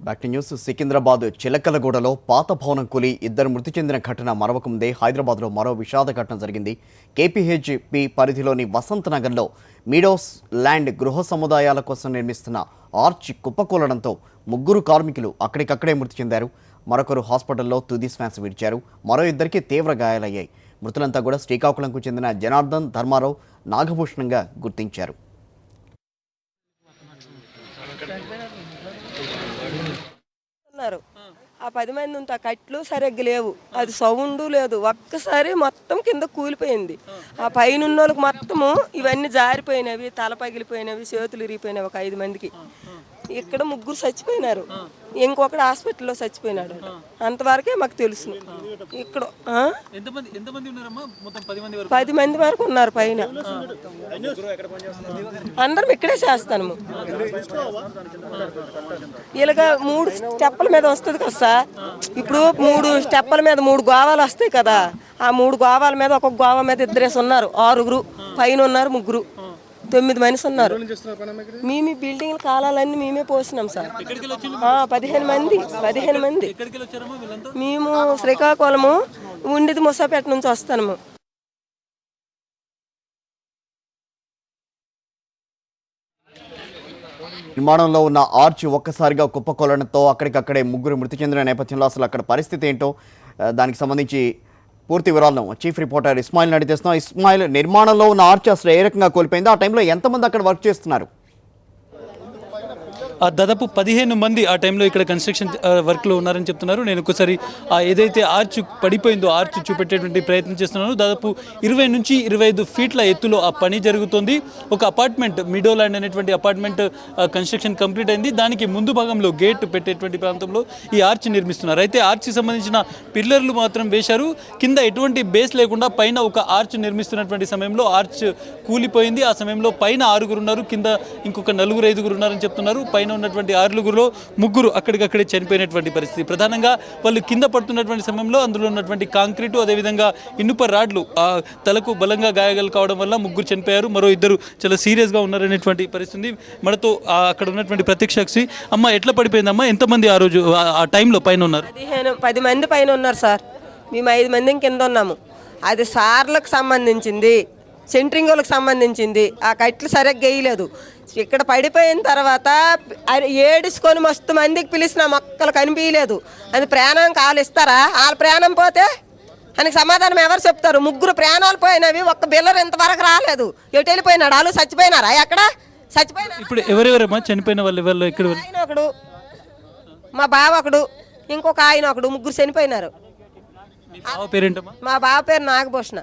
Back to news. Secunderabad చిలకలగూడలో పాత భవనం కూలి ఇద్దరు మృతి చెందిన ఘటన మరొక ముందే హైదరాబాద్లో మరో విషాద ఘటన జరిగింది. కేపీహెచ్పి పరిధిలోని వసంత్ నగర్లో మీడోస్ ల్యాండ్ గృహ సముదాయాల కోసం నిర్మిస్తున్న ఆర్చ్ కుప్పకూలడంతో ముగ్గురు కార్మికులు అక్కడికక్కడే మృతి చెందారు. మరొకరు హాస్పిటల్లో తుది శ్వాస విడిచారు. మరో ఇద్దరికి తీవ్ర గాయాలయ్యాయి. మృతులంతా కూడా శ్రీకాకుళంకు చెందిన జనార్దన్, ధర్మారావు, నాగభూషణంగా గుర్తించారు. ఆ 10 మంది ఉంటే ఆ కట్లు సరిగ్గా లేవు, అది సౌండ్ లేదు, ఒక్కసారి మొత్తం కింద కూలిపోయింది. ఆ పైన ఉన్న వాళ్ళకి మొత్తము ఇవన్నీ జారిపోయినవి, తల పగిలిపోయినవి, చేతులు ఇరిగిపోయినవి. ఒక 5 మందికి ఇక్కడ ముగ్గురు చచ్చిపోయినారు, ఇంకొకటి హాస్పిటల్లో చచ్చిపోయినాడు. అంతవరకే మాకు తెలుసు. ఇక్కడ 10 మంది వరకు ఉన్నారు పైన. అందరం ఇక్కడే చేస్తాను. ఇలాగా 3 స్టెప్పుల మీద వస్తుంది కదా సార్. ఇప్పుడు 3 స్టెప్పుల మీద 3 గోవాలు వస్తాయి కదా. ఆ 3 గోవాల మీద ఒక్కొక్క గోవా మీద 2 ఉన్నారు, 6 పైన ఉన్నారు, 3 9 మనిషి ఉన్నారు. మేమే బిల్డింగ్లు కాలాలన్నీ మేమే పోసినాం సార్. 15 మంది. మేము శ్రీకాకుళము ఉండేది ముసాపేట నుంచి వస్తాము. నిర్మాణంలో ఉన్న ఆర్చ్ ఒక్కసారిగా కుప్పకొలడంతో అక్కడికక్కడే ముగ్గురు మృతి చెందిన నేపథ్యంలో అసలు అక్కడ పరిస్థితి ఏంటో దానికి సంబంధించి పూర్తి వివరాలను చీఫ్ రిపోర్టర్ ఇస్మాయిల్ నడిచేస్తున్నాం. ఇస్మాయిల్, నిర్మాణంలో ఉన్న ఆర్చ్ అసలు ఏ రకంగా కోల్పోయిందో, ఆ టైంలో ఎంతమంది అక్కడ వర్క్ చేస్తున్నారు? దాదాపు 15 మంది ఆ టైంలో ఇక్కడ కన్స్ట్రక్షన్ వర్క్లో ఉన్నారని చెప్తున్నారు. నేను ఒకసారి ఏదైతే ఆర్చ్ పడిపోయిందో ఆర్చ్ చూపెట్టేటువంటి ప్రయత్నం చేస్తున్నాను. దాదాపు 20 నుంచి 25 ఫీట్ల ఎత్తులో ఆ పని జరుగుతుంది. ఒక అపార్ట్మెంట్, మిడో ల్యాండ్ అనేటువంటి అపార్ట్మెంట్ కన్స్ట్రక్షన్ కంప్లీట్ అయింది. దానికి ముందు భాగంలో గేట్ పెట్టేటువంటి ప్రాంతంలో ఈ ఆర్చ్ నిర్మిస్తున్నారు. అయితే ఆర్చ్కి సంబంధించిన పిల్లర్లు మాత్రం వేశారు. కింద ఎటువంటి బేస్ లేకుండా పైన ఒక ఆర్చ్ నిర్మిస్తున్నటువంటి సమయంలో ఆర్చ్ కూలిపోయింది. ఆ సమయంలో పైన 6 ఉన్నారు, కింద ఇంకొక 4-5 ఉన్నారని చెప్తున్నారు. పైన ఉన్నటువంటి 6 3 అక్కడికక్కడే చనిపోయినటువంటి పరిస్థితి. ప్రధానంగా వాళ్ళు కింద పడుతున్నటువంటి సమయంలో అందులో ఉన్నటువంటి కాంక్రీటు, అదేవిధంగా ఇనుప రాడ్లు తలకు బలంగా గాయాలు కావడం వల్ల 3 చనిపోయారు. మరో 2 చాలా సీరియస్గా ఉన్నారనేటువంటి పరిస్థితి. మనతో అక్కడ ఉన్నటువంటి ప్రత్యక్షాక్షి, అమ్మ ఎట్లా పడిపోయిందమ్మా? ఎంతమంది ఆ రోజు ఆ టైంలో పైన ఉన్నారు? 10 మంది పైన ఉన్నారు సార్. మేము 5 మంది కింద ఉన్నాము. అది సార్లకు సంబంధించింది, సెంట్రింగ్ వాళ్ళకి సంబంధించింది. ఆ కట్లు సరిగ్గా వేయలేదు. ఇక్కడ పడిపోయిన తర్వాత ఏడుచుకొని మస్తు మందికి పిలిచిన మొక్కలు కనిపించలేదు. అది ప్రాణం కాలు ఇస్తారా? వాళ్ళ ప్రాణం పోతే అని సమాధానం ఎవరు చెప్తారు? 3 ప్రాణాలు పోయినవి, ఒక్క బిల్లర్ ఇంతవరకు రాలేదు. ఎటు వెళ్ళిపోయినాడు? వాళ్ళు చచ్చిపోయినారా? ఎక్కడ చచ్చిపోయినారు? ఇప్పుడు ఎవరెవరమ్మా చనిపోయిన వాళ్ళు? ఎవరు? ఇక్కడ ఆయన ఒకడు, మా బావ ఒకడు, ఇంకొక ఆయన ఒకడు, 3 చనిపోయినారు. పేరేంటమ్మా? మా బావ పేరు నాగభూషణ.